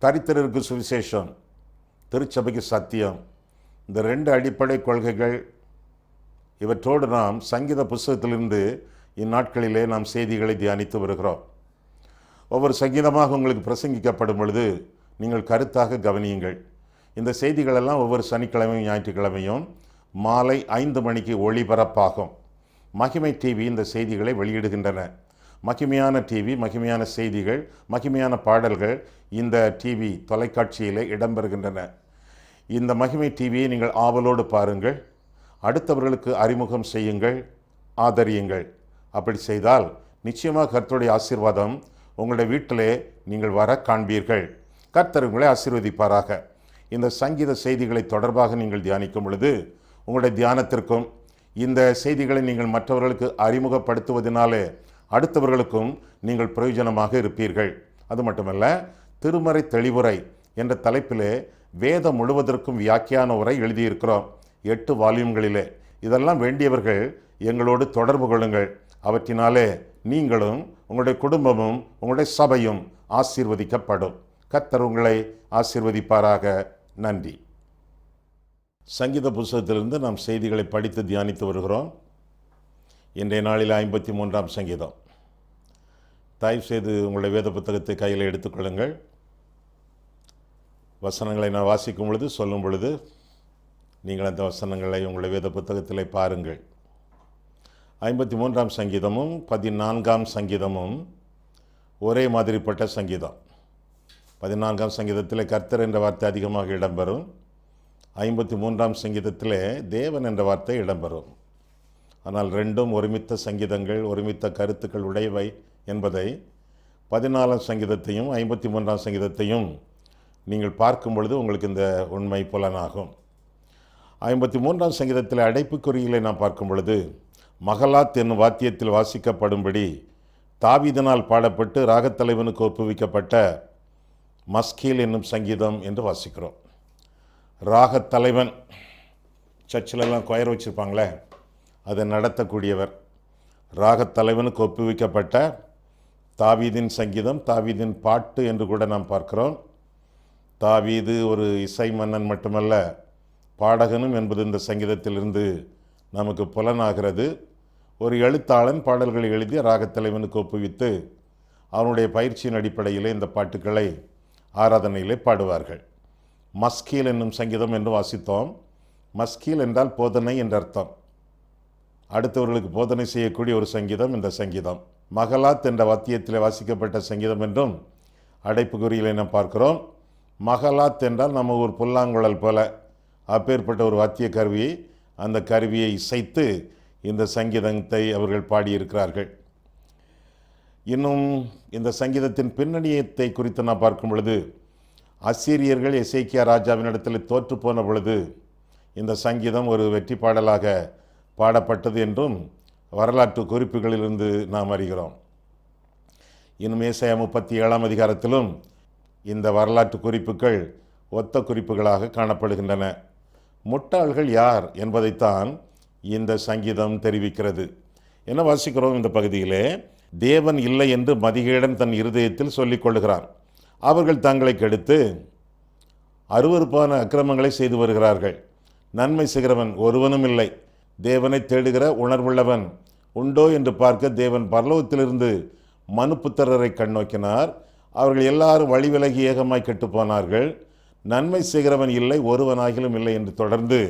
தரித்திரருக்கு சுவிசேஷம், திருச்சபைக்கு சத்தியம், இந்த 2 அடிப்படை கொள்கைகள், இவற்றோடு நாம் சங்கீத புஸ்தகத்திலிருந்து இந்நாட்களிலே நாம் செய்திகளை தியானித்து வருகிறோம். ஒவ்வொரு சங்கீதமாக உங்களுக்கு பிரசங்கிக்கப்படும் பொழுது நீங்கள் கருத்தாக கவனியுங்கள். இந்த செய்திகளெல்லாம் ஒவ்வொரு சனிக்கிழமையும் ஞாயிற்றுக்கிழமையும் மாலை 5 மணிக்கு ஒளிபரப்பாகும். மகிமை டிவி இந்த செய்திகளை வெளியிடுகின்றன. மகிமையான டிவி, மகிமையான செய்திகள், மகிமையான பாடல்கள் இந்த டிவி தொலைக்காட்சியிலே இடம்பெறுகின்றன. இந்த மகிமை டிவியை நீங்கள் ஆவலோடு பாருங்கள், அடுத்தவர்களுக்கு அறிமுகம் செய்யுங்கள், ஆதரியுங்கள். அப்படி செய்தால் நிச்சயமாக கர்த்தருடைய ஆசீர்வாதம் உங்களுடைய வீட்டிலே நீங்கள் வர காண்பீர்கள். கர்த்தர் உங்களை ஆசீர்வதிப்பாராக. இந்த சங்கீத செய்திகளை தொடர்பாக நீங்கள் தியானிக்கும் பொழுது உங்களுடைய தியானத்திற்கும் இந்த செய்திகளை நீங்கள் மற்றவர்களுக்கு அறிமுகப்படுத்துவதனாலே அடுத்தவர்களுக்கும் நீங்கள் பிரயோஜனமாக இருப்பீர்கள். அது மட்டுமல்ல, திருமறை தெளிவுரை என்ற தலைப்பிலே வேதம் முழுவதற்கும் வியாக்கியான உரை எழுதியிருக்கிறோம் 8 வால்யூம்களிலே. இதெல்லாம் வேண்டியவர்கள் எங்களோடு தொடர்பு கொள்ளுங்கள். அவற்றினாலே நீங்களும் உங்களுடைய குடும்பமும் உங்களுடைய சபையும் ஆசீர்வதிக்கப்படும். கர்த்தர் உங்களை ஆசீர்வதிப்பாராக. நன்றி. சங்கீத புஸ்தகத்திலிருந்து நாம் செய்திகளை படித்து தியானித்து வருகிறோம். இன்றைய நாளில் 53ஆம் சங்கீதம். தயவுசெய்து உங்களுடைய வேத புத்தகத்தை கையில் எடுத்துக்கொள்ளுங்கள். வசனங்களை நான் வாசிக்கும் பொழுது சொல்லும் பொழுது நீங்கள் அந்த வசனங்களை உங்களுடைய வேத புத்தகத்திலே பாருங்கள். 53ஆம் சங்கீதமும் 14ஆம் சங்கீதமும் ஒரே மாதிரிப்பட்ட சங்கீதம். 14ஆம் சங்கீதத்தில் கர்த்தர் என்ற வார்த்தை அதிகமாக இடம்பெறும். 53ஆம் சங்கீதத்திலே தேவன் என்ற வார்த்தை இடம்பெறும். ஆனால் ரெண்டும் ஒருமித்த சங்கீதங்கள், ஒருமித்த கருத்துக்கள் உடையவை என்பதை 14ஆம் சங்கீதத்தையும் 53ஆம் சங்கீதத்தையும் நீங்கள் பார்க்கும் பொழுது உங்களுக்கு இந்த உண்மை புலனாகும். 53ஆம் சங்கீதத்தில் அடைப்புக்குறிகளை நாம் பார்க்கும் பொழுது மகலாத் என்னும் வாத்தியத்தில் வாசிக்கப்படும்படி தாவீதினால் பாடப்பட்டு ராகத்தலைவனுக்கு ஒப்புவிக்கப்பட்ட மஸ்கீல் என்னும் சங்கீதம் என்று வாசிக்கிறோம். ராகத்தலைவன், சர்ச்சிலெல்லாம் கொயர் வச்சுருப்பாங்களே, அதை நடத்தக்கூடியவர். ராகத்தலைவனுக்கு ஒப்புவிக்கப்பட்ட தாவீதின் சங்கீதம், தாவீதின் பாட்டு என்று கூட நாம் பார்க்கிறோம். தாவீது ஒரு இசை மன்னன் மட்டுமல்ல, பாடகனும் என்பது இந்த சங்கீதத்திலிருந்து நமக்கு புலனாகிறது. ஒரு எழுத்தாளன் பாடல்களை எழுதி ராகத்தலைவனுக்கு ஒப்புவித்து அவனுடைய பயிற்சியின் அடிப்படையிலே இந்த பாட்டுக்களை ஆராதனையிலே பாடுவார்கள். மஸ்கீல் என்னும் சங்கீதம் என்று வாசித்தோம். மஸ்கீல் என்றால் போதனை என்ற அர்த்தம். அடுத்தவர்களுக்கு போதனை செய்யக்கூடிய ஒரு சங்கீதம் இந்த சங்கீதம். மகலாத் என்ற வாத்தியத்தில் வாசிக்கப்பட்ட சங்கீதம் என்றும் அடைப்புக்குறியிலே நாம் பார்க்கிறோம். மகலாத் என்றால் நம்ம ஒரு புல்லாங்குழல் போல அப்பேற்பட்ட ஒரு வாத்திய கருவி, அந்த கருவியை இசைத்து இந்த சங்கீதத்தை அவர்கள் பாடியிருக்கிறார்கள். இன்னும் இந்த சங்கீதத்தின் பின்னணியத்தை குறித்து நான் பார்க்கும் பொழுது அசீரியர்கள் எசேக்கியா ராஜாவினிடத்தில் தோற்று போன பொழுது இந்த சங்கீதம் ஒரு வெற்றி பாடலாக பாடப்பட்டது என்றும் வரலாற்று குறிப்புகளிலிருந்து நாம் அறிகிறோம். இன்னும் ஏசாயா 37ஆம் அதிகாரத்திலும் இந்த வரலாற்று குறிப்புகள் ஒத்த குறிப்புகளாக காணப்படுகின்றன. முட்டாள்கள் யார் என்பதைத்தான் இந்த சங்கீதம் தெரிவிக்கிறது. என்ன வாசிக்கிறோம் இந்த பகுதியிலே? தேவன் இல்லை என்று மதிகேடன் தன் இருதயத்தில் சொல்லிக் கொள்ளுகிறான். அவர்கள் தங்களை கெடுத்து அருவருப்பான அக்கிரமங்களை செய்து வருகிறார்கள். நன்மை செய்கிறவன் ஒருவனும் இல்லை. தேவனை தேடுகிற உணர்வுள்ளவன் உண்டோ என்று பார்க்க தேவன் பரலோகத்திலிருந்து மனுப்புத்திரரை கண்ணோக்கினார். அவர்கள் எல்லாரும் வழி விலகி ஏகமாய் கெட்டுப்போனார்கள். நன்மை செய்கிறவன் இல்லை, ஒருவனாகிலும் இல்லை என்று தொடர்ந்து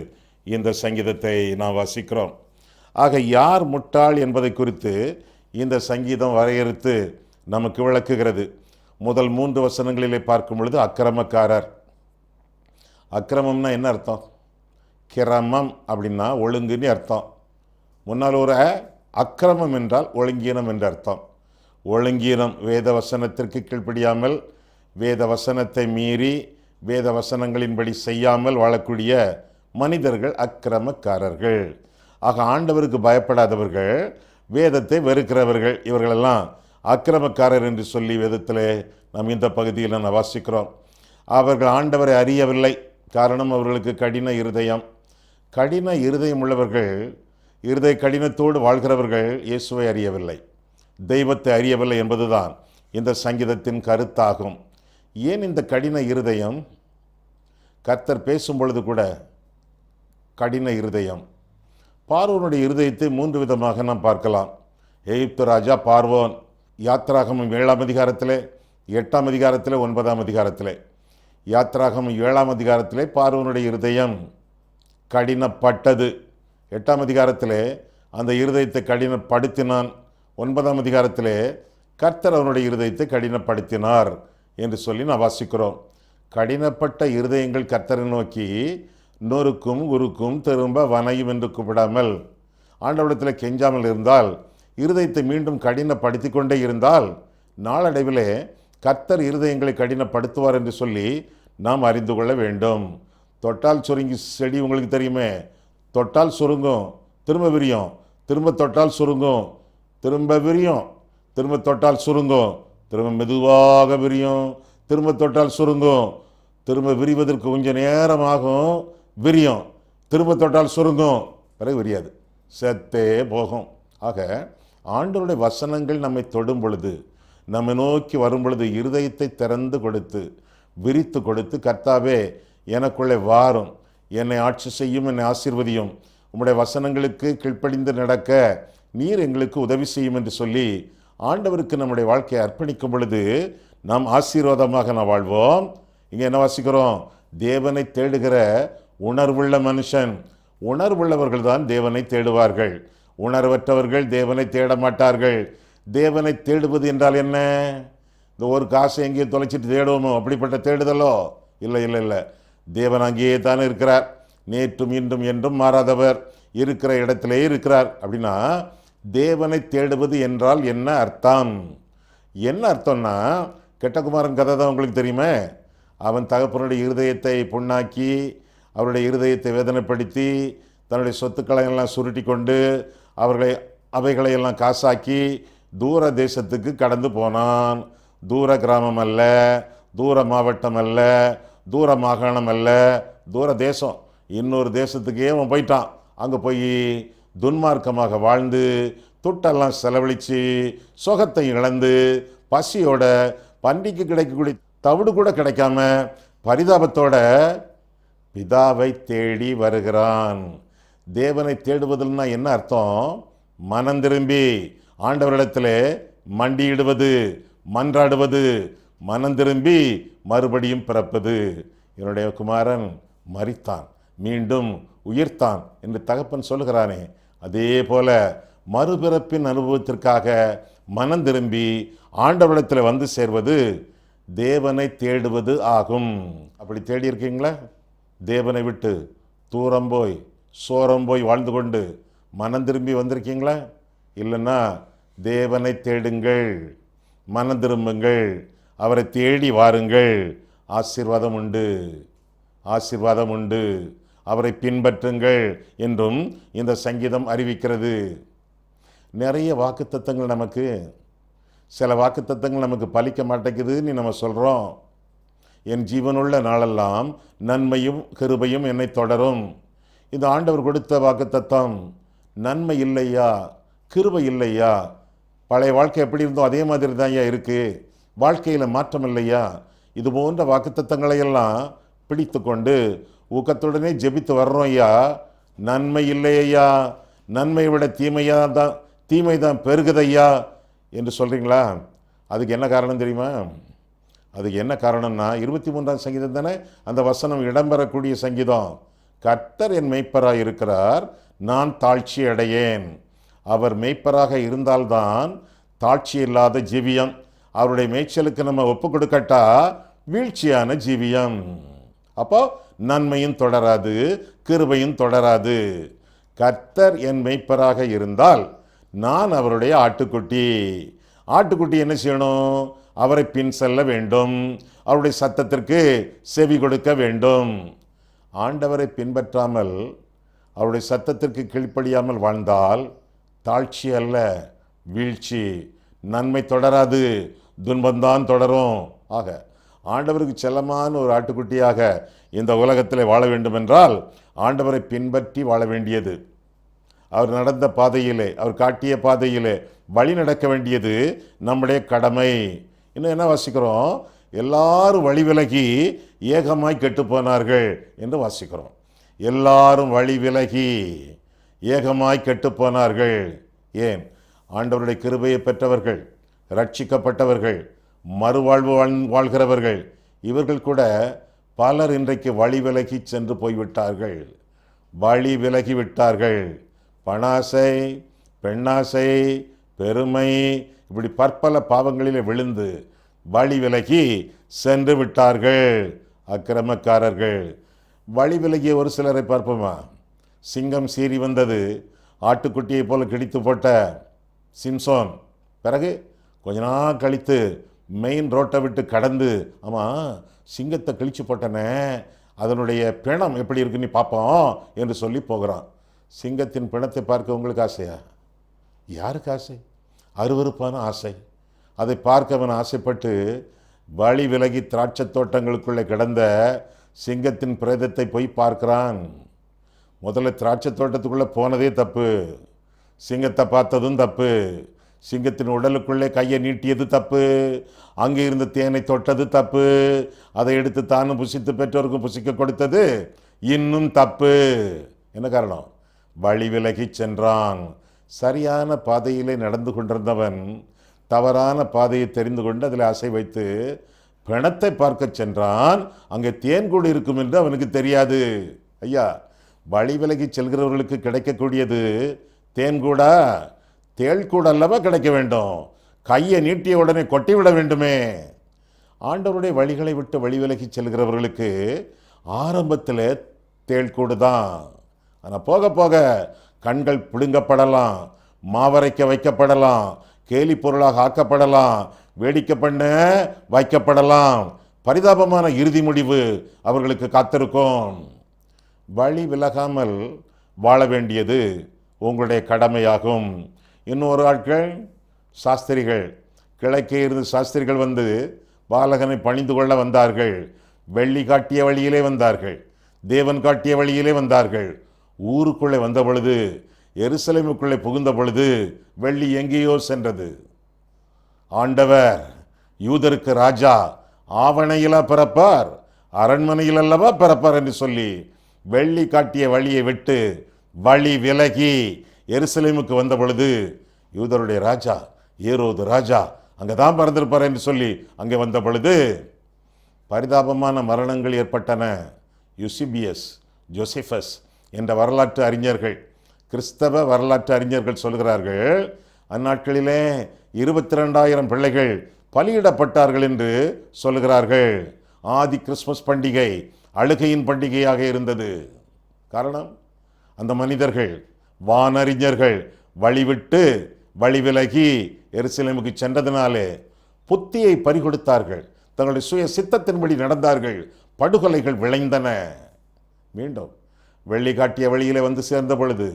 இந்த சங்கீதத்தை நாம் வாசிக்கிறோம். ஆக யார் முட்டாள் என்பதை குறித்து இந்த சங்கீதம் வரையறுத்து நமக்கு விளக்குகிறது. முதல் 3 வசனங்களிலே பார்க்கும் பொழுது அக்கிரமக்காரர். அக்கிரமம்னா என்ன அர்த்தம்? கிரமம் அப்படின்னா ஒழுங்குன்னு அர்த்தம். முன்னால் ஒரு அக்கிரமம் என்றால் ஒழுங்கீனம் என்ற அர்த்தம். ஒழுங்கீனம், வேத வசனத்திற்கு கீழ்ப்படியாமல், வேத வசனத்தை மீறி, வேத வசனங்களின்படி செய்யாமல் வாழக்கூடிய மனிதர்கள் அக்கிரமக்காரர்கள். ஆக ஆண்டவருக்கு பயப்படாதவர்கள், வேதத்தை வெறுக்கிறவர்கள், இவர்களெல்லாம் அக்கிரமக்காரர் என்று சொல்லி வேதத்திலே நாம் இந்த பகுதியில் நாம் வாசிக்கிறோம். அவர்கள் ஆண்டவரை அறியவில்லை. காரணம், அவர்களுக்கு கடின இருதயம். கடின இருதயம் உள்ளவர்கள், இருதய கடினத்தோடு வாழ்கிறவர்கள் இயேசுவை அறியவில்லை, தெய்வத்தை அறியவில்லை என்பதுதான் இந்த சங்கீதத்தின் கருத்தாகும். ஏன் இந்த கடின இருதயம்? கர்த்தர் பேசும் பொழுது கூட கடின இருதயம். பார்வோனுடைய இருதயத்தை 3 விதமாக நாம் பார்க்கலாம். எகிப்து ராஜா பார்வோன். யாத்ராகமம் 7ஆம் அதிகாரத்திலே, 8ஆம் அதிகாரத்திலே, 9ஆம் அதிகாரத்திலே. யாத்ராகமம் 7ஆம் அதிகாரத்திலே பார்வோனுடைய இருதயம் கடினப்பட்டது. 8ஆம் அதிகாரத்திலே அந்த இருதயத்தை கடினப்படுத்தினான். 9ஆம் அதிகாரத்திலே கர்த்தர் அவனுடைய இருதயத்தை கடினப்படுத்தினார் என்று சொல்லி நான் வாசிக்கிறோம். கடினப்பட்ட இருதயங்கள் கர்த்தரை நோக்கி நொறுக்கும் உருக்கும் திரும்ப வனையும் என்று கூப்பிடாமல் ஆண்டவரிடத்தில் கெஞ்சாமல் இருந்தால், இருதயத்தை மீண்டும் கடினப்படுத்தி கொண்டே இருந்தால், நாளடைவிலே கர்த்தர் இருதயங்களை கடினப்படுத்துவார் என்று சொல்லி நாம் அறிந்து கொள்ள வேண்டும். தொட்டால் சுருங்கி செடி உங்களுக்கு தெரியுமே, தொட்டால் சுருங்கும், திரும்ப விரியும், திரும்ப தொட்டால் சுருங்கும், திரும்ப விரியும், திரும்ப தொட்டால் சுருங்கும், திரும்ப மெதுவாக விரியும், திரும்ப தொட்டால் சுருங்கும், திரும்ப விரிவதற்கு கொஞ்சம் நேரமாகும், விரியும், திரும்ப தொட்டால் சுருங்கும், பிறகு விரியாது, செத்தே போகும். ஆக ஆண்டவருடைய வசனங்கள் நம்மை தொடும் பொழுது, நம்மை நோக்கி வரும் பொழுது இருதயத்தை திறந்து கொடுத்து விரித்து கொடுத்து, கர்த்தாவே எனக்குள்ளே வாரும், என்னை ஆட்சி செய்யும், என்னை ஆசீர்வதியும், உம்முடைய வசனங்களுக்கு கீழ்ப்படிந்து நடக்க நீர் எங்களுக்கு உதவி செய்யும் என்று சொல்லி ஆண்டவருக்கு நம்முடைய வாழ்க்கையை அர்ப்பணிக்கும் பொழுது நாம் ஆசீர்வாதமாக நாம் வாழ்வோம். இங்கே என்ன வாசிக்கிறோம்? தேவனை தேடுகிற உணர்வுள்ள மனுஷன். உணர்வுள்ளவர்கள் தான் தேவனை தேடுவார்கள். உணர்வற்றவர்கள் தேவனை தேட மாட்டார்கள். தேவனை தேடுவது என்றால் என்ன? இந்த ஒரு காசை எங்கேயும் தொலைச்சிட்டு தேடுவோமோ அப்படிப்பட்ட தேடுதலோ? இல்லை இல்லை இல்லை. தேவன் அங்கேயே தானே இருக்கிறார். நேற்றும் இன்றும் என்றும் மாறாதவர், இருக்கிற இடத்திலே இருக்கிறார். அப்படின்னா தேவனை தேடுவது என்றால் என்ன அர்த்தம்? என்ன அர்த்தம்னா, கெட்டகுமாரன் கதை தான் உங்களுக்கு தெரியுமே. அவன் தகப்பனுடைய இருதயத்தை புண்ணாக்கி, அவருடைய இருதயத்தை வேதனைப்படுத்தி, தன்னுடைய சொத்துக்களை எல்லாம் சுருட்டி கொண்டு அவைகளையெல்லாம் காசாக்கி தூர தேசத்துக்கு கடந்து போனான். தூர கிராமம் அல்ல, தூர மாவட்டம் அல்ல, தூர மாகாணம் அல்ல, தூர தேசம். இன்னொரு தேசத்துக்கே அவன் போயிட்டான். அங்கே போய் துன்மார்க்கமாக வாழ்ந்து துட்டெல்லாம் செலவழித்து சுகத்தை இழந்து பசியோட பன்றிக்கு கிடைக்கக்கூடிய தவிடு கூட கிடைக்காம பரிதாபத்தோட பிதாவை தேடி வருகிறான். தேவனை தேடுவதுன்னா என்ன அர்த்தம்? மனம் திரும்பி ஆண்டவரிடத்தில் மண்டியிடுவது, மன்றாடுவது, மனம் திரும்பி மறுபடியும் பிறப்பது. என்னுடைய குமாரன் மரித்தான், மீண்டும் உயிர்த்தான் என்று தகப்பன் சொல்லுகிறானே, அதே போல மறுபிறப்பின் அனுபவத்திற்காக மனம் திரும்பி ஆண்டவரிடத்தில் வந்து சேர்வது தேவனை தேடுவது ஆகும். அப்படி தேடி இருக்கீங்களா? தேவனை விட்டு தூரம் போய் சோரம் போய் வாழ்ந்து கொண்டு மனம் திரும்பி வந்திருக்கீங்களா? இல்லைன்னா தேவனை தேடுங்கள், மனம் திரும்புங்கள், அவரை தேடி வாருங்கள். ஆசீர்வாதம் உண்டு, ஆசீர்வாதம் உண்டு. அவரை பின்பற்றுங்கள் என்றும் இந்த சங்கீதம் அறிவிக்கிறது. நிறைய வாக்குத்தத்தங்கள் நமக்கு, சில வாக்குத்தத்தங்கள் நமக்கு பலிக்க மாட்டேங்குதுன்னு நம்ம சொல்கிறோம். என் ஜீவனுள்ள நாளெல்லாம் நன்மையும் கிருபையும் என்னை தொடரும். இந்த ஆண்டவர் கொடுத்த வாக்குத்தத்தம். நன்மை இல்லையா, கிருபை இல்லையா? பழைய வாழ்க்கை எப்படி இருந்தோ அதே மாதிரி தான் ஐயா இருக்குது, வாழ்க்கையில் மாற்றம் இல்லையா? இது போன்ற வாக்குத்தத்தங்களையெல்லாம் பிடித்து கொண்டு ஊக்கத்துடனே ஜெபித்து வர்றோம். ஐயா நன்மை இல்லையா, நன்மை விட தீமை தான் பெருகுதையா என்று சொல்கிறீங்களா? அதுக்கு என்ன காரணம் தெரியுமா? அதுக்கு என்ன காரணம்னா 23ஆம் சங்கீதம் தானே அந்த வசனம் இடம்பெறக்கூடிய சங்கீதம். கர்த்தர் என் மெய்ப்பராக இருக்கிறார், நான் தாழ்ச்சி அடையேன். அவர் மெய்ப்பராக இருந்தால்தான் தாழ்ச்சி இல்லாத ஜீவியம். அவருடைய மேய்ச்சலுக்கு நம்ம ஒப்பு கொடுக்கட்டா வீழ்ச்சியான ஜீவியம். அப்போ நன்மையும் தொடராது, கிருபையும் தொடராது. கர்த்தர் என் மெய்ப்பராக இருந்தால் நான் அவருடைய ஆட்டுக்குட்டி. ஆட்டுக்குட்டி என்ன செய்யணும்? அவரை பின் செல்ல வேண்டும், அவருடைய சத்தத்திற்கு செவி கொடுக்க வேண்டும். ஆண்டவரை பின்பற்றாமல் அவருடைய சத்தத்திற்கு கீழ்ப்படியாமல் வாழ்ந்தால் தாழ்ச்சி அல்ல, வீழ்ச்சி. நன்மை தொடராது, துன்பம்தான் தொடரும். ஆக ஆண்டவருக்கு செல்லமான ஒரு ஆட்டுக்குட்டியாக இந்த உலகத்தில் வாழ வேண்டும் என்றால் ஆண்டவரை பின்பற்றி வாழ வேண்டியது, அவர் நடந்த பாதையிலே, அவர் காட்டிய பாதையிலே வழி நடக்க வேண்டியது நம்முடைய கடமை. இன்னும் என்ன வாசிக்கிறோம்? எல்லாரும் வழி விலகி ஏகமாய் கெட்டுப்போனார்கள் என்று வாசிக்கிறோம். எல்லாரும் வழி விலகி ஏகமாய் கெட்டுப்போனார்கள். ஏன்? ஆண்டவருடைய கிருபையை பெற்றவர்கள், ரட்சிக்கப்பட்டவர்கள், மறுவாழ்வு வாழ்கிறவர்கள், இவர்கள் கூட பலர் இன்றைக்கு வழி விலகி சென்று போய்விட்டார்கள். வழி விலகி விட்டார்கள். பணாசை, பெண்ணாசை, பெருமை, இப்படி பற்பல பாவங்களிலே விழுந்து வழி விலகி சென்று விட்டார்கள். அக்கிரமக்காரர்கள். வழி விலகிய ஒரு சிலரை பார்ப்போமா? சிங்கம் சீறி வந்தது, ஆட்டுக்குட்டியை போல கிழித்து போட்ட சிம்சோன் பிறகு கொஞ்ச நாள் கழித்து மெயின் ரோட்டை விட்டு கடந்து, ஆமாம் சிங்கத்தை கிழிச்சு போட்டனே, அதனுடைய பிணம் எப்படி இருக்குன்னு பார்ப்போம் என்று சொல்லி போகிறான். சிங்கத்தின் பிணத்தை பார்க்க உங்களுக்கு ஆசையா? யாருக்கு ஆசை? அருவருப்பான ஆசை. அதை பார்க்க அவன் ஆசைப்பட்டு வழி விலகி திராட்சை தோட்டங்களுக்குள்ளே கிடந்த சிங்கத்தின் பிரேதத்தை போய் பார்க்கிறான். முதல்ல திராட்சை தோட்டத்துக்குள்ளே போனதே தப்பு, சிங்கத்தை பார்த்ததும் தப்பு, சிங்கத்தின் உடலுக்குள்ளே கையை நீட்டியது தப்பு, அங்கே இருந்த தேனை தொட்டது தப்பு, அதை எடுத்து தானும் புசித்து பெற்றோருக்கும் புசிக்க கொடுத்தது இன்னும் தப்பு. என்ன காரணம்? வழி விலகி சென்றான். சரியான பாதையிலே நடந்து கொண்டிருந்தவன் தவறான பாதையை தெரிந்து கொண்டு அதில் ஆசை வைத்து பிணத்தை பார்க்க சென்றான். அங்கே தேன்கூடு இருக்கும் என்று அவனுக்கு தெரியாது. ஐயா, வழி விலகி செல்கிறவர்களுக்கு கிடைக்கக்கூடியது தேன்கூடா? தேள்கூட அல்லவா கிடைக்க வேண்டும்? கையை நீட்டிய உடனே கொட்டிவிட வேண்டுமே. ஆண்டவருடைய வழிகளை விட்டு வழி விலகி செல்கிறவர்களுக்கு ஆரம்பத்தில் தேள்கூடு தான். ஆனால் போக போக கண்கள் பிடுங்கப்படலாம், மாவரைக்க வைக்கப்படலாம், கேலி பொருளாக ஆக்கப்படலாம், வேடிக்கை பண்ண வைக்கப்படலாம். பரிதாபமான இறுதி முடிவு அவர்களுக்கு காத்திருக்கும். வழி விலகாமல் வாழ வேண்டியது உங்களுடைய கடமையாகும். இன்னொரு ஆட்கள் சாஸ்திரிகள், கிழக்கே இருந்து சாஸ்திரிகள் வந்து பாலகனை பணிந்து கொள்ள வந்தார்கள். வெள்ளி காட்டிய வழியிலே வந்தார்கள், தேவன் காட்டிய வழியிலே வந்தார்கள். ஊருக்குள்ளே வந்த பொழுது, எருசலேமுக்குள்ளே புகுந்த பொழுது வெள்ளி எங்கேயோ சென்றது. ஆண்டவர் யூதருக்கு ராஜா ஆவணையிலா பிறப்பார், அரண்மனையில் அல்லவா பிறப்பார் என்று சொல்லி வெள்ளி காட்டிய வழியை விட்டு வழி விலகி எருசலேமுக்கு வந்த பொழுது யூதருடைய ராஜா ஏரோது ராஜா அங்கதான் பிறந்திருப்பார் என்று சொல்லி அங்கே வந்த பொழுது பரிதாபமான மரணங்கள் ஏற்பட்டன. யூசிபியஸ், ஜோசேபஸ் என்ற வரலாற்று அறிஞர்கள், கிறிஸ்தவ வரலாற்று அறிஞர்கள் சொல்கிறார்கள், அந்நாட்களிலே 22,000 பிள்ளைகள் பலியிடப்பட்டார்கள் என்று சொல்கிறார்கள். ஆதி கிறிஸ்மஸ் பண்டிகை அழுகையின் பண்டிகையாக இருந்தது. காரணம், அந்த மனிதர்கள் வானறிஞர்கள் வழிவிட்டு வழி விலகி எருசலேமுக்கு சென்றதினாலே புத்தியை பறிகொடுத்தார்கள், தங்களுடைய சுய சித்தத்தின்படி நடந்தார்கள், படுகொலைகள் விளைந்தன. மீண்டும் வெள்ளி காட்டிய வழியிலே வந்து சேர்ந்த பொழுது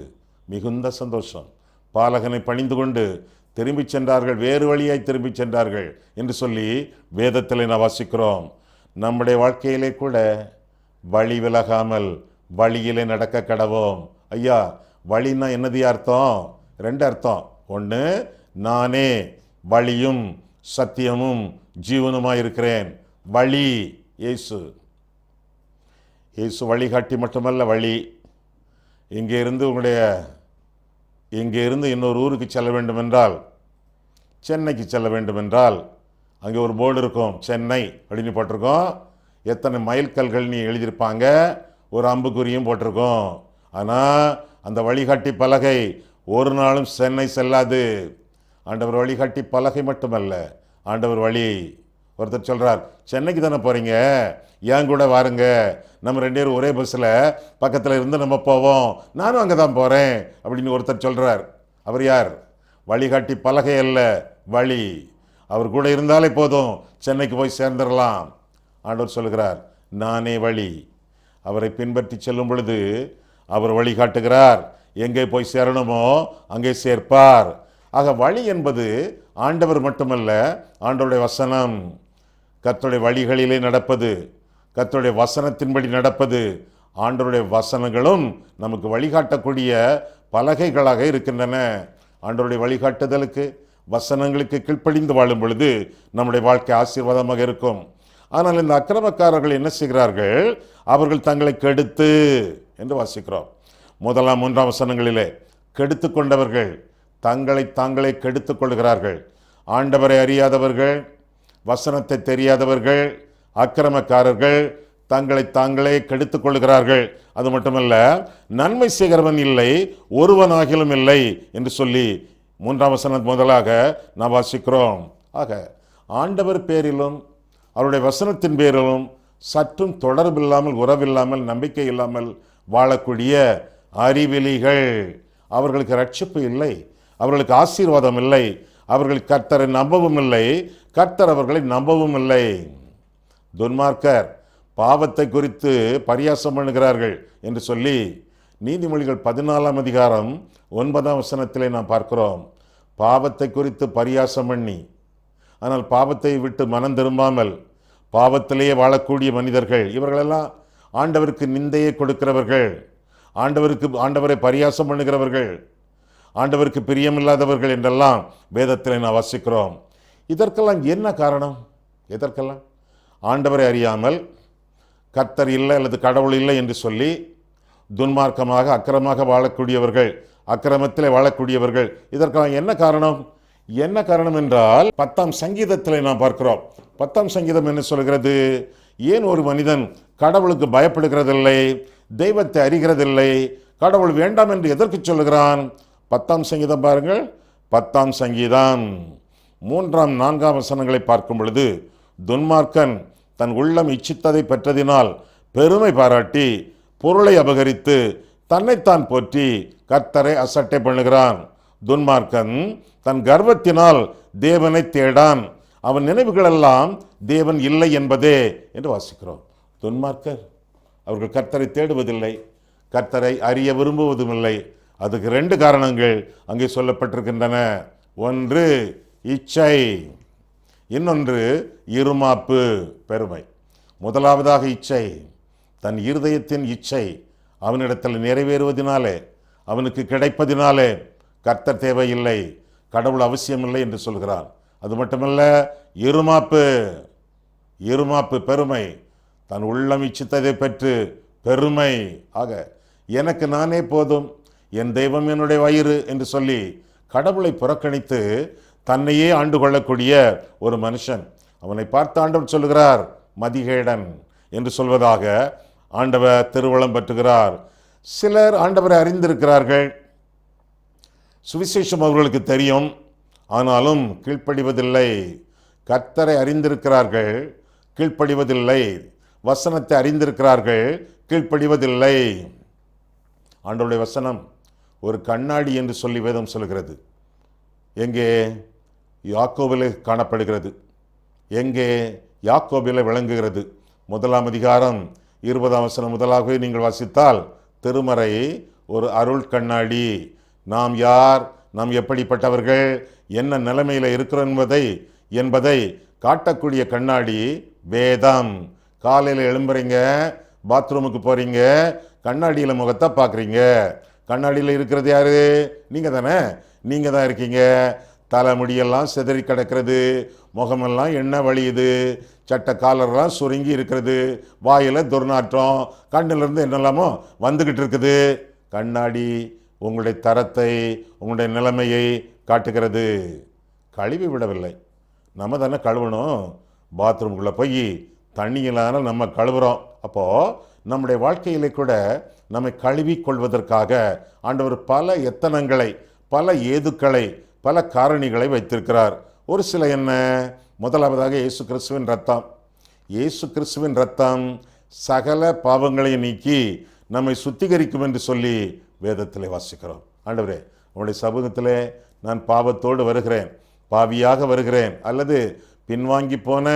மிகுந்த சந்தோஷம். பாலகனை பணிந்து கொண்டு திரும்பி சென்றார்கள், வேறு வழியாய் திரும்பி சென்றார்கள் என்று சொல்லி வேதத்தில் நான் வாசிக்கிறோம். நம்முடைய வாழ்க்கையிலே கூட வழி விலகாமல் வழியிலே நடக்க கடவோம். ஐயா, வழின்னா என்னது அர்த்தம்? 2 அர்த்தம். ஒன்று, நானே வழியும் சத்தியமும் ஜீவனுமாயிருக்கிறேன். வழி இயேசு. இயேசு வழிகாட்டி மட்டுமல்ல, வழி. இங்கே இருந்து இன்னொரு ஊருக்கு செல்ல வேண்டுமென்றால், சென்னைக்கு செல்ல வேண்டுமென்றால் அங்கே ஒரு போர்டு இருக்கும், சென்னை அப்படின்னு போட்டிருக்கோம். எத்தனை மைல்கல்கள் நீ எழுதியிருப்பாங்க, ஒரு அம்புக்குறியும் போட்டிருக்கோம். ஆனால் அந்த வழிகாட்டி பலகை ஒரு நாளும் சென்னை செல்லாது. ஆண்டவர் வழிகாட்டி பலகை மட்டுமல்ல, ஆண்டவர் வழி. ஒருத்தர் சொல்கிறார், சென்னைக்கு தானே போகிறீங்க, ஏன் கூட வாருங்க, நம்ம 2 பேரும் ஒரே பஸ்ஸில் பக்கத்தில் இருந்து நம்ம போவோம், நானும் அங்கே தான் போகிறேன் அப்படின்னு ஒருத்தர் சொல்கிறார். அவர் யார்? வழிகாட்டி பலகை அல்ல, வழி. அவர் கூட இருந்தாலே போதும், சென்னைக்கு போய் சேர்ந்துடலாம். ஆண்டவர் சொல்கிறார், நானே வழி. அவரை பின்பற்றி செல்லும் பொழுது அவர் வழிகாட்டுகிறார், எங்கே போய் சேரணுமோ அங்கே சேர்ப்பார். ஆக வழி என்பது ஆண்டவர் மட்டுமல்ல, ஆண்டவருடைய வசனம். கர்த்தருடைய வழிகளிலே நடப்பது, கர்த்தருடைய வசனத்தின்படி நடப்பது. ஆண்டவருடைய வசனங்களும் நமக்கு வழிகாட்டக்கூடிய பலகைகளாக இருக்கின்றன. ஆண்டவருடைய வழிகாட்டுதலுக்கு, வசனங்களுக்கு கீழ்ப்படிந்து வாழும் பொழுது நம்முடைய வாழ்க்கை ஆசீர்வாதமாக இருக்கும். ஆனால் இந்த அக்கிரமக்காரர்கள் என்ன செய்கிறார்கள்? அவர்கள் தங்களை கெடுத்து என்று வாசிக்கிறோம். 1, 3 வசனங்களிலே கெடுத்து கொண்டவர்கள் தங்களை தாங்களே கெடுத்து கொள்கிறார்கள். ஆண்டவரை அறியாதவர்கள், வசனத்தை தெரியாதவர்கள், அக்கிரமக்காரர்கள் தங்களை தாங்களே கெடுத்து கொள்கிறார்கள். அது மட்டுமல்ல, நன்மை செய்கிறவன் இல்லை, ஒருவனாகிலும் இல்லை என்று சொல்லி 3 வசனம் முதலாக நாம் வாசிக்கிறோம். ஆக ஆண்டவர் பேரிலும் அவருடைய வசனத்தின் பேரிலும் சற்றும் தொடர்பில்லாமல், உறவில்லாமல், நம்பிக்கை இல்லாமல் வாழக்கூடிய அறிவிலிகள், அவர்களுக்கு ரட்சிப்பு இல்லை, அவர்களுக்கு ஆசீர்வாதம் இல்லை, அவர்கள் கர்த்தரை நம்பவும் இல்லை, கர்த்தர் அவர்களை நம்பவும் இல்லை. துன்மார்க்கர் பாவத்தை குறித்து பரியாசம் பண்ணுகிறார்கள் என்று சொல்லி நீதிமொழிகள் 14 அதிகாரம் 9 வசனத்திலே நாம் பார்க்கிறோம். பாவத்தை குறித்து பரியாசம் பண்ணி, ஆனால் பாவத்தை விட்டு மனம் திரும்பாமல் பாவத்திலேயே வாழக்கூடிய மனிதர்கள், இவர்களெல்லாம் ஆண்டவருக்கு நிந்தையை கொடுக்கிறவர்கள், ஆண்டவரை பரியாசம் பண்ணுகிறவர்கள், ஆண்டவருக்கு பிரியமில்லாதவர்கள் என்றெல்லாம் வேதத்திலே நான் வாசிக்கிறோம். இதற்கெல்லாம் என்ன காரணம்? எதற்கெல்லாம்? ஆண்டவரை அறியாமல், கர்த்தர் இல்லை அல்லது கடவுள் இல்லை என்று சொல்லி துன்மார்க்கமாக அக்கிரமாக வாழக்கூடியவர்கள், அக்கிரமத்திலே வாழக்கூடியவர்கள். இதற்கெல்லாம் என்ன காரணம்? என்ன காரணம் என்றால் 10ஆம் சங்கீதத்திலே நாம் பார்க்கிறோம். 10ஆம் சங்கீதம் என்ன சொல்கிறது? ஏன் ஒரு மனிதன் கடவுளுக்கு பயப்படுகிறதில்லை, தெய்வத்தை அறிகிறதில்லை, கடவுள் வேண்டாம் என்று எதற்கு சொல்லுகிறான்? 10ஆம் சங்கீதம் பாருங்கள். 10ஆம் சங்கீதம் 3, 4 வசனங்களை பார்க்கும் பொழுது, துன்மார்க்கன் தன் உள்ளம் இச்சித்ததை பெற்றதினால் பெருமை பாராட்டி பொருளை அபகரித்து தன்னைத்தான் போற்றி கர்த்தரை அசட்டை பண்ணுகிறான். துன்மார்க்கன் தன் கர்வத்தினால் தேவனை தேடான், அவன் நினைவுகளெல்லாம் தேவன் இல்லை என்பதே என்று வாசிக்கிறோம். துன்மார்க்கர் அவர்கள் கர்த்தரை தேடுவதில்லை, கர்த்தரை அறிய விரும்புவதும் இல்லை. அதுக்கு 2 காரணங்கள் அங்கே சொல்லப்பட்டிருக்கின்றன. ஒன்று இச்சை, இன்னொன்று இருமாப்பு, பெருமை. முதலாவதாக இச்சை, தன் இருதயத்தின் இச்சை அவனிடத்தில் நிறைவேறுவதினாலே, அவனுக்கு கிடைப்பதினாலே கர்த்தர் தேவையில்லை, கடவுள் அவசியமில்லை என்று சொல்கிறான். அது மட்டுமல்ல, இருமாப்பு, பெருமை, தன் உள்ளம் இச்சித்ததை பெற்று பெருமை. ஆக எனக்கு நானே போதும், என் தெய்வம் என்னுடைய வயிறு என்று சொல்லி கடவுளை புறக்கணித்து தன்னையே ஆண்டு கொள்ளக்கூடிய ஒரு மனுஷன், அவனை பார்த்து ஆண்டவர் சொல்லுகிறார் மதிகேடன் என்று சொல்வதாக ஆண்டவர் திருவளம் பற்றுகிறார். சிலர் ஆண்டவரை அறிந்திருக்கிறார்கள், சுவிசேஷம் அவர்களுக்கு தெரியும், ஆனாலும் கீழ்ப்படிவதில்லை. கர்த்தரை அறிந்திருக்கிறார்கள், கீழ்ப்படிவதில்லை. வசனத்தை அறிந்திருக்கிறார்கள், கீழ்ப்படிவதில்லை. ஆண்டவருடைய வசனம் ஒரு கண்ணாடி என்று சொல்லி வேதம் சொல்கிறது. எங்கே? யாக்கோபிலே காணப்படுகிறது. எங்கே? யாக்கோபிலே விளங்குகிறது. 1ஆம் அதிகாரம் 20ஆம் வசனம் முதலாகவே நீங்கள் வாசித்தால், திருமறை ஒரு அருள் கண்ணாடி. நாம் யார், நாம் எப்படிப்பட்டவர்கள், என்ன நிலைமையில் இருக்கிறோம் என்பதை காட்டக்கூடிய கண்ணாடி வேதம். காலையில் எழும்புறீங்க, பாத்ரூமுக்கு போகிறீங்க, கண்ணாடியில் முகத்தை பார்க்குறீங்க. கண்ணாடியில் இருக்கிறது யாரு? நீங்கள் தானே. நீங்கள் தான் இருக்கீங்க. தலைமுடியெல்லாம் சிதறி கிடக்கிறது, முகமெல்லாம் எண்ணெய் வழியுது, சட்டை காலரெல்லாம் சுருங்கி இருக்கிறது, வாயில் துர்நாற்றம், கண்ணிலிருந்து என்னெல்லாமோ வந்துக்கிட்டு இருக்குது. கண்ணாடி உங்களுடைய தரத்தை, உங்களுடைய நிலைமையை காட்டுகிறது. கழுவி விடவில்லை, நம்ம தானே கழுவணும். பாத்ரூமுக்குள்ளே போய் தண்ணியிலான நம்ம கழுவுறோம். அப்போது நம்முடைய வாழ்க்கையிலே கூட நம்மை கழுவி கொள்வதற்காக ஆண்டவர் பல எத்தனங்களை, பல ஏதுக்களை, பல காரணிகளை வைத்திருக்கிறார். ஒரு சில என்ன? முதலாவதாக இயேசு கிறிஸ்துவின் ரத்தம். இயேசு கிறிஸ்துவின் ரத்தம் சகல பாவங்களை நீக்கி நம்மை சுத்திகரிக்கும் என்று சொல்லி வேதத்திலே வாசிக்கிறோம். ஆண்டவரே, உங்களுடைய சமூகத்திலே நான் பாவத்தோடு வருகிறேன், பாவியாக வருகிறேன், அல்லது பின்வாங்கி போன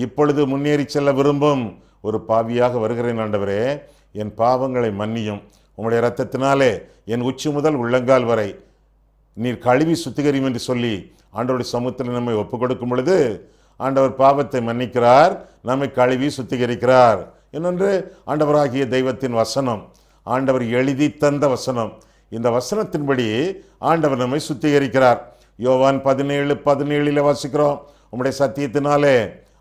இப்பொழுது முன்னேறி செல்ல விரும்பும் ஒரு பாவியாக வருகிறேன். ஆண்டவரே, என் பாவங்களை மன்னியும். உங்களுடைய இரத்தத்தினாலே என் உச்சி முதல் உள்ளங்கால் வரை நீர் கழுவி சுத்திகரியும் என்று சொல்லி ஆண்டவருடைய சமூகத்தில் நம்மை ஒப்புக் கொடுக்கும் பொழுது ஆண்டவர் பாவத்தை மன்னிக்கிறார், நம்மை கழுவி சுத்திகரிக்கிறார். இன்னொன்று ஆண்டவராகிய தெய்வத்தின் வசனம், ஆண்டவர் எழுதி தந்த வசனம். இந்த வசனத்தின்படி ஆண்டவர் நம்மை சுத்திகரிக்கிறார். யோவான் 17:17 வாசிக்கிறோம், உம்முடைய சத்தியத்தினாலே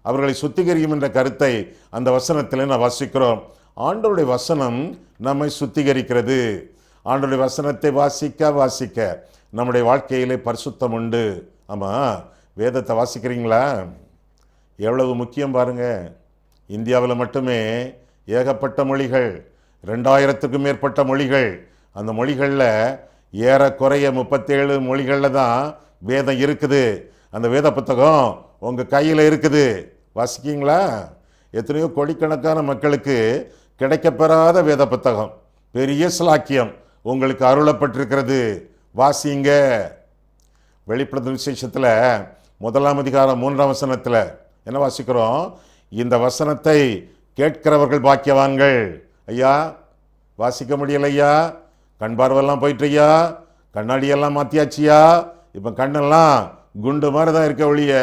அவர்களை சுத்திகரிக்கும் என்ற கருத்தை அந்த வசனத்தில் நான் வாசிக்கிறோம். ஆண்டவருடைய வசனம் நம்மை சுத்திகரிக்கிறது. ஆண்டவருடைய வசனத்தை வாசிக்க நம்முடைய வாழ்க்கையிலே பரிசுத்தம் உண்டு. ஆமாம், வேதத்தை வாசிக்கிறீங்களா? எவ்வளவு முக்கியம் பாருங்க. இந்தியாவில் மட்டுமே ஏகப்பட்ட மொழிகள், 2000க்கும் மேற்பட்ட மொழிகள். அந்த மொழிகளில் ஏறக்குறைய 37 மொழிகளில் தான் வேதம் இருக்குது. அந்த வேத புத்தகம் உங்கள் கையில் இருக்குது. வாசிக்கிங்களா? எத்தனையோ கோடிக்கணக்கான மக்களுக்கு கிடைக்கப்பெறாத வேத புத்தகம், பெரிய ஸ்லாக்கியம் உங்களுக்கு அருளப்பட்டிருக்கிறது. வாசிங்க. வெளிப்படுத்தும் விசேஷத்தில் 1ஆம் அதிகாரம் 3ஆம் வசனத்தில் என்ன வாசிக்கிறோம்? இந்த வசனத்தை கேட்கிறவர்கள் பாக்கியவான்கள். ஐயா, வாசிக்க முடியலையா? கண் பார்வெல்லாம் போயிட்டுஐயா, கண்ணாடியெல்லாம் மாற்றியாச்சியா, இப்போ கண்ணெல்லாம் குண்டு மாதிரி தான் இருக்க ஒழிய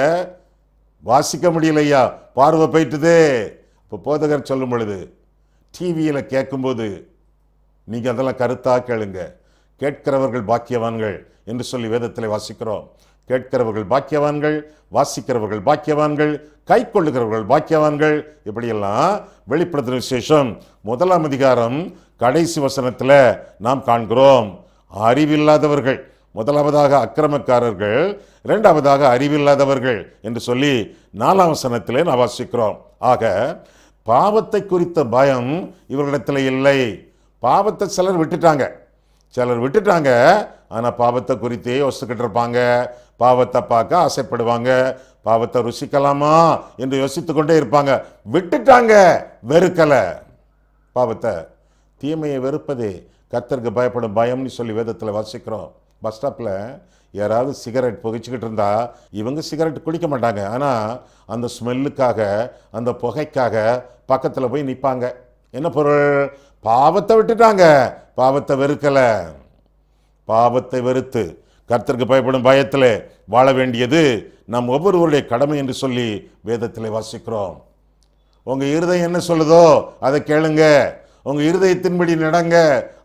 வாசிக்க முடியலையா, பார்வை போயிட்டுதே. இப்போ போதகர் சொல்லும் பொழுது, டிவியில் கேட்கும்போது நீங்கள் அதெல்லாம் கருத்தாக கேளுங்க. கேட்கிறவர்கள் பாக்கியவான்கள் என்று சொல்லி வேதத்தில் வாசிக்கிறோம். கேட்கிறவர்கள் பாக்கியவான்கள், வாசிக்கிறவர்கள் பாக்கியவான்கள், கை கொள்ளுகிறவர்கள் பாக்கியவான்கள். இப்படியெல்லாம் வெளிப்படுத்தும் விசேஷம் 1ஆம் அதிகாரம் கடைசி வசனத்தில் நாம் காண்கிறோம். அறிவில்லாதவர்கள், முதலாவதாக அக்கிரமக்காரர்கள், இரண்டாவதாக அறிவில்லாதவர்கள் என்று சொல்லி 4ஆம் வசனத்திலே நாம் வாசிக்கிறோம். ஆக பாவத்தை குறித்த பயம் இவர்களிடத்தில் இல்லை. பாவத்தை சிலர் விட்டுட்டாங்க. ஆனால் பாவத்தை குறித்தே யோசிச்சுக்கிட்டு இருப்பாங்க. பாவத்தை பார்க்க ஆசைப்படுவாங்க. பாவத்தை ருசிக்கலாமா என்று யோசித்து கொண்டே இருப்பாங்க. விட்டுட்டாங்க, வெறுக்கலை பாவத்தை. தீமையை வெறுப்பதே கர்த்தருக்கு பயப்படும் பயம்னு சொல்லி வேதத்தில் வாசிக்கிறோம். பஸ் ஸ்டாப்பில் யாராவது சிகரெட் புகைச்சிக்கிட்டு இருந்தா இவங்க சிகரெட் குடிக்க மாட்டாங்க. ஆனால் அந்த ஸ்மெல்லுக்காக, அந்த புகைக்காக பக்கத்தில் போய் நிற்பாங்க. என்ன பொருள்? பாவத்தை விட்டுட்டாங்க, பாவத்தை வெறுக்கலை. பாவத்தை வெறுத்து கர்த்தருக்கு பயப்படும் பயத்தில் வாழ வேண்டியது நம் ஒவ்வொருவருடைய கடமை என்று சொல்லி வேதத்தில் வாசிக்கிறோம். உங்கள் இருதயம் என்ன சொல்லுதோ அதை கேளுங்க, உங்கள் இருதயத்தின்படி நடங்க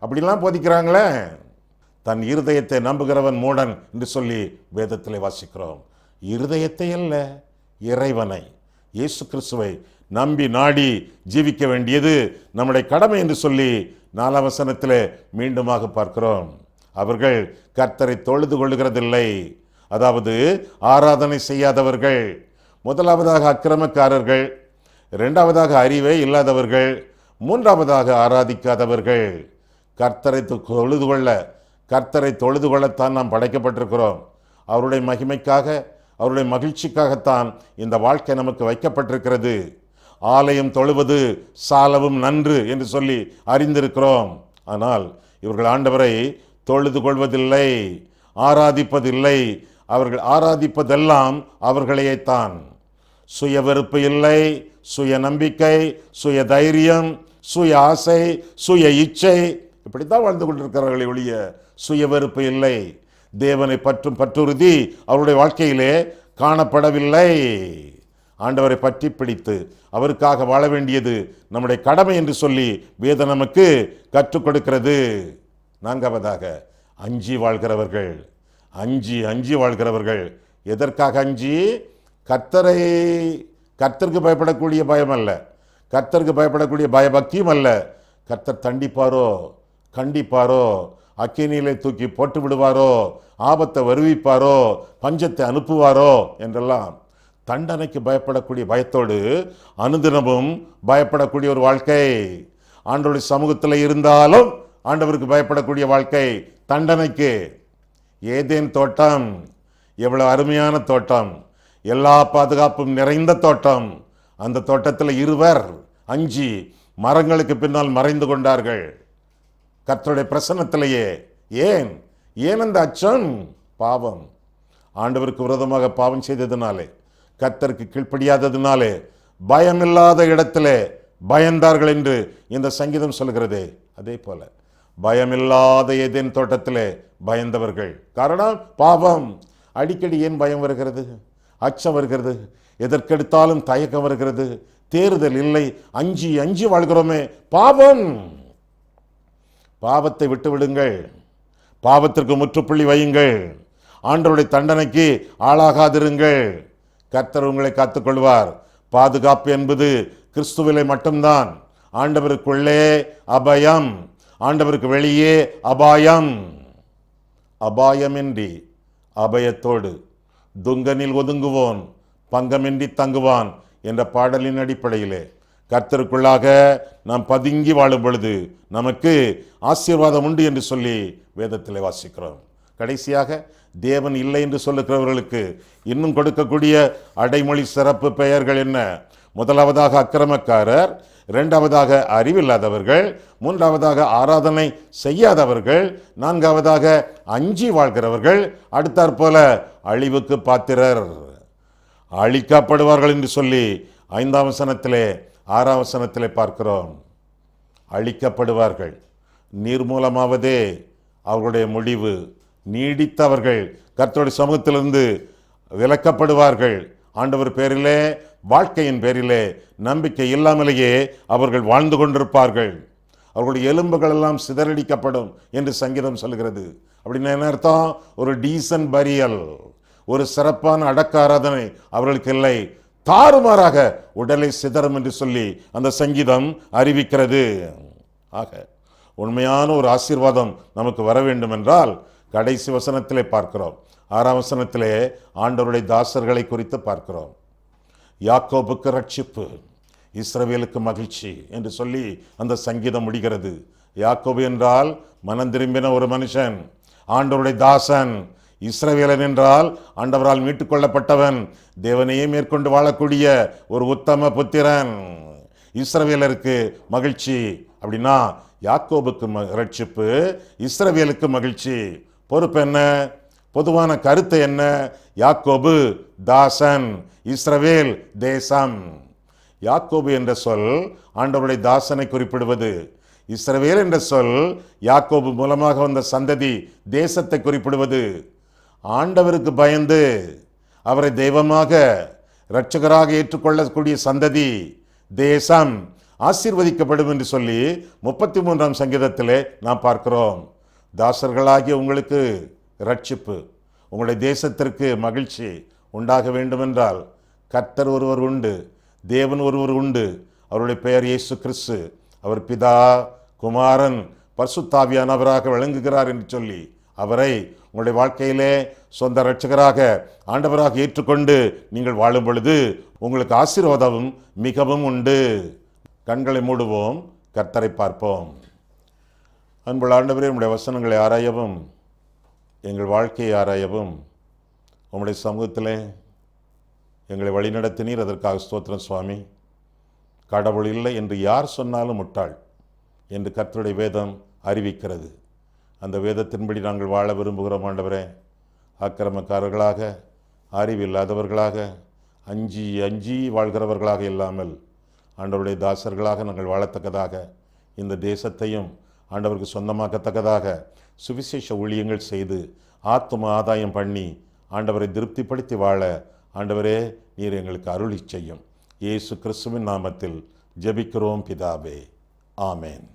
அப்படிலாம் போதிக்கிறாங்களே. தன் இருதயத்தை நம்புகிறவன் மூடன் என்று சொல்லி வேதத்தில் வாசிக்கிறோம். இருதயத்தை அல்ல, இறைவனை, இயேசு கிறிஸ்துவை நம்பி நாடி ஜீவிக்க வேண்டியது நம்முடைய கடமை என்று சொல்லி 4ஆம் வசனத்தில் மீண்டுமாக பார்க்கிறோம். அவர்கள் கர்த்தரை தொழுது கொள்ளுகிறதில்லை, அதாவது ஆராதனை செய்யாதவர்கள். முதலாவதாக அக்கிரமக்காரர்கள், இரண்டாவதாக அறிவே இல்லாதவர்கள், மூன்றாவதாக ஆராதிக்காதவர்கள். கர்த்தரை தொழுது கொள்ளத்தான் நாம் படைக்கப்பட்டிருக்கிறோம். அவருடைய மகிமைக்காக, அவருடைய மகிழ்ச்சிக்காகத்தான் இந்த வாழ்க்கை நமக்கு வைக்கப்பட்டிருக்கிறது. ஆலயம் தொழுவது சாலவும் நன்று என்று சொல்லி அறிந்திருக்கிறோம். ஆனால் இவர்கள் ஆண்டவரை தொழுது கொள்வதில்லை, ஆராதிப்பதில்லை. அவர்கள் ஆராதிப்பதெல்லாம் அவர்களையேத்தான். சுய வெறுப்பு இல்லை, சுய நம்பிக்கை, சுய தைரியம், சுய ஆசை, சுய இச்சை, இப்படித்தான் வாழ்ந்து கொண்டிருக்கிறார்களே ஒழிய சுய வெறுப்பு இல்லை. தேவனை பற்றும் பற்றுறுதி அவருடைய வாழ்க்கையிலே காணப்படவில்லை. ஆண்டவரை பற்றி பிடித்து அவருக்காக வாழ வேண்டியது நம்முடைய கடமை என்று சொல்லி வேதம் நமக்கு கற்றுக் கொடுக்கிறது. 4ஆவதாக அஞ்சி வாழ்கிறவர்கள். எதற்காக அஞ்சி? கர்த்தருக்கு பயப்படக்கூடிய பயம் அல்ல, கர்த்தருக்கு பயப்படக்கூடிய பயபக்தியும் அல்ல. கர்த்தர் தண்டிப்பாரோ, கண்டிப்பாரோ, அக்கினியிலே தூக்கி போட்டு விடுவாரோ, ஆபத்தை வருவிப்பாரோ, பஞ்சத்தை அனுப்புவாரோ என்றெல்லாம் தண்டனைக்கு பயப்படக்கூடிய பயத்தோடு அனுதினமும் பயப்படக்கூடிய ஒரு வாழ்க்கை. ஆண்டவருடைய சமூகத்தில் இருந்தாலும் ஆண்டவருக்கு பயப்படக்கூடிய வாழ்க்கை தண்டனைக்கு. ஏதேன் தோட்டம் எவ்வளவு அருமையான தோட்டம், எல்லா பாதுகாப்பும் நிறைந்த தோட்டம். அந்த தோட்டத்தில் இருவர் அஞ்சி மரங்களுக்கு பின்னால் மறைந்து கொண்டார்கள், கர்த்தருடைய பிரசன்னத்திலேயே. ஏன் அந்த அச்சம்? பாவம். ஆண்டவருக்கு விரோதமாக பாவம் செய்ததினாலே, கர்த்தருக்கு கீழ்ப்படியாததினாலே, பயமில்லாத இடத்திலே பயந்தார்கள் என்று இந்த சங்கீதம் சொல்கிறதே. அதே போல பயமில்லாத ஏதேன் தோட்டத்திலே பயந்தவர்கள். காரணம் பாவம். அடிக்கடி ஏன் பயம் வருகிறது, அச்சம் வருகிறது, எதற்கெடுத்தாலும் தயக்கம் வருகிறது, தேறுதல் இல்லை, அஞ்சி வாழ்கிறோமே. பாவம். பாவத்தை விட்டு விடுங்கள், பாவத்திற்கு முற்றுப்புள்ளி வையுங்கள், ஆண்டவருடைய தண்டனைக்கு ஆளாகாதிருங்கள். கர்த்தர் உங்களை காத்துக்கொள்வார். பாதுகாப்பு என்பது கிறிஸ்துவிலே மட்டும்தான். ஆண்டவருக்குள்ளே அபயம், ஆண்டவருக்கு வெளியே அபாயம். அபாயமின்றி அபயத்தோடு துங்கனில் ஒதுங்குவோன் பங்கமின்றி தங்குவான் என்ற பாடலின் அடிப்படையிலே கர்த்தருக்குள்ளாக நாம் பதுங்கி வாழும் பொழுது நமக்கு ஆசீர்வாதம் உண்டு என்று சொல்லி வேதத்தில் வாசிக்கிறோம். கடைசியாக, தேவன் இல்லை என்று சொல்லுகிறவர்களுக்கு இன்னும் கொடுக்கக்கூடிய அடைமொழி சிறப்பு பெயர்கள் என்ன? முதலாவதாக அக்கிரமக்காரர், இரண்டாவதாக அறிவில்லாதவர்கள், மூன்றாவதாக ஆராதனை செய்யாதவர்கள், நான்காவதாக அஞ்சி வாழ்கிறவர்கள், அடுத்தாற்போல அழிவுக்கு பாத்திரர், அழிக்கப்படுவார்கள் என்று சொல்லி 5ஆம் வசனத்திலே 6ஆம் வசனத்திலே பார்க்கிறோம். அழிக்கப்படுவார்கள், நீர்மூலமாவதே அவர்களுடைய முடிவு. நீடித்தவர்கள் கர்த்தருடைய சமூகத்திலிருந்து விலக்கப்படுவார்கள். ஆண்டவர் பேரிலே, வாழ்க்கையின் பேரிலே நம்பிக்கை இல்லாமலேயே அவர்கள் வாழ்ந்து கொண்டிருப்பார்கள். அவர்களுடைய எலும்புகள் எல்லாம் சிதறடிக்கப்படும் என்று சங்கீதம் சொல்கிறது. அப்படின்னு என்ன அர்த்தம்? ஒரு டீசன்ட் பரியல், ஒரு சிறப்பான அடக்க ஆராதனை அவர்களுக்கு இல்லை. தாறுமாறாக உடலை சிதறும் என்று சொல்லி அந்த சங்கீதம் அறிவிக்கிறது. ஆக உண்மையான ஒரு ஆசீர்வாதம் நமக்கு வர வேண்டும் என்றால் கடைசி வசனத்திலே பார்க்கிறோம். 6ஆம் வசனத்திலே ஆண்டவருடைய தாசர்களை குறித்து பார்க்கிறோம். யாக்கோபுக்கு ரட்சிப்பு, இஸ்ரவேலுக்கு மகிழ்ச்சி என்று சொல்லி அந்த சங்கீதம் முடிகிறது. யாக்கோபு என்றால் மனம் திரும்பின ஒரு மனுஷன், ஆண்டவருடைய தாசன். இஸ்ரவேலன் என்றால் ஆண்டவரால் மீட்டுக் கொள்ளப்பட்டவன், தேவனையே மேற்கொண்டு வாழக்கூடிய ஒரு உத்தம புத்திரன். இஸ்ரவேலருக்கு மகிழ்ச்சி அப்படின்னா யாக்கோபுக்கு ரட்சிப்பு, இஸ்ரவேலுக்கு மகிழ்ச்சி. பொறுப்பு என்ன? பொதுவான கருத்து என்ன? யாக்கோபு தாசன், இஸ்ரவேல் தேசம். யாக்கோபு என்ற சொல் ஆண்டவருடைய தாசனை குறிப்பிடுவது. இஸ்ரவேல் என்ற சொல் யாக்கோபு மூலமாக வந்த சந்ததி தேசத்தை குறிப்பிடுவது. ஆண்டவருக்கு பயந்து அவரை தெய்வமாக இரட்சகராக ஏற்றுக்கொள்ளக்கூடிய சந்ததி தேசம் ஆசீர்வதிக்கப்படும் என்று சொல்லி 33ஆம் சங்கீதத்திலே நாம் பார்க்கிறோம். தாசர்களாகிய உங்களுக்கு இரட்சிப்பு, உங்களுடைய தேசத்திற்கு மகிழ்ச்சி உண்டாக வேண்டுமென்றால் கர்த்தர் ஒருவர் உண்டு, தேவன் ஒருவர் உண்டு. அவருடைய பெயர் இயேசு கிறிஸ்து. அவர் பிதா, குமாரன், பரிசுத்தாவியானவராக விளங்குகிறார் என்று சொல்லி அவரை உங்களுடைய வாழ்க்கையிலே சொந்த இரட்சகராக ஆண்டவராக ஏற்றுக்கொண்டு நீங்கள் வாழும் பொழுது உங்களுக்கு ஆசீர்வாதமும் மிகவும் உண்டு. கண்களை மூடுவோம், கர்த்தரை பார்ப்போம். அன்புள்ள ஆண்டவரே, உம்முடைய வசனங்களை ஆராயவும் எங்கள் வாழ்க்கையை ஆராயவும் உம்முடைய சமூகத்திலே எங்களை வழிநடத்தினீர். அதற்காக ஸ்தோத்திரம் சுவாமி. கடவுள் இல்லை என்று யார் சொன்னாலும் முட்டாள் என்று கர்த்தருடைய வேதம் அறிவிக்கிறது. அந்த வேதத்தின்படி நாங்கள் வாழ விரும்புகிறோம் ஆண்டவரே. அக்கிரமக்காரர்களாக, அறிவில்லாதவர்களாக, அஞ்சி அஞ்சி வாழ்கிறவர்களாக இல்லாமல் ஆண்டவருடைய தாசர்களாக நாங்கள் வாழத்தக்கதாக, இந்த தேசத்தையும் ஆண்டவருக்கு சொந்தமாக்கத்தக்கதாக சுவிசேஷ ஊழியங்கள் செய்து ஆத்தும ஆதாயம் பண்ணி ஆண்டவரை திருப்திப்படுத்தி வாழ ஆண்டவரே நீர் எங்களுக்கு அருளி செய்யும். இயேசு கிறிஸ்துவின் நாமத்தில் ஜெபிக்கிறோம் பிதாவே, ஆமேன்.